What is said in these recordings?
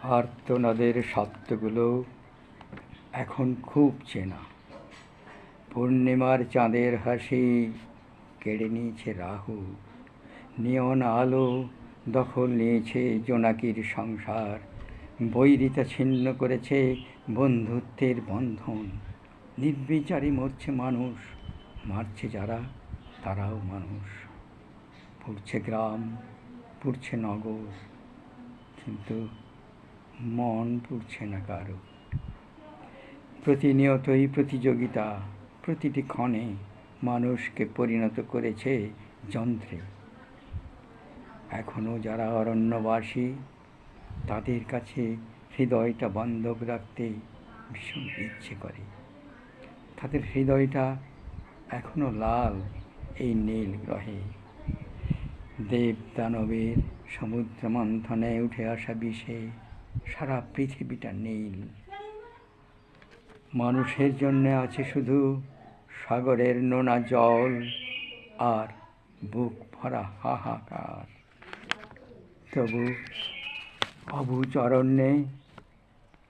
আর্তনাদের শব্দগুলো এখন খুব চেনা। পূর্ণিমার চাঁদের হাসি কেড়ে নিয়েছে রাহু, নিয়ন আলো দখল নিয়েছে জোনাকির সংসার, বৈরিতা ছিন্ন করেছে বন্ধুত্বের বন্ধন। নির্বিচারে মরছে মানুষ, মারছে যারা তারাও মানুষ। পুড়ছে গ্রাম, পুড়ছে নগর, কিন্তু মন পুড়ছে না কারো। প্রতিনিয়তই প্রতিযোগিতা, প্রতিটি ক্ষণে মানুষকে পরিণত করেছে যন্ত্রে। এখনও যারা অরণ্যবাসী, তাদের কাছে হৃদয়টা বন্ধক রাখতে ভীষণ ইচ্ছে করে। তাদের হৃদয়টা এখনও লাল এই নীল গ্রহে। দেব দানবের সমুদ্র মন্থনে উঠে আসা বিষে সারা পৃথিবীটা নীল। মানুষের জন্যে আছে শুধু সাগরের নোনা জল আর বুক ভরা হাহাকার। তবু অবুঝ অরণ্যে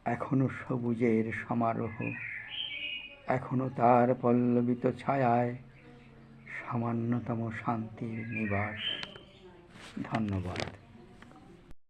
এখনো সবুজের সমারোহ, এখনো তার পল্লবিত ছায়ায় সামান্যতম শান্তির নিবাস। ধন্যবাদ।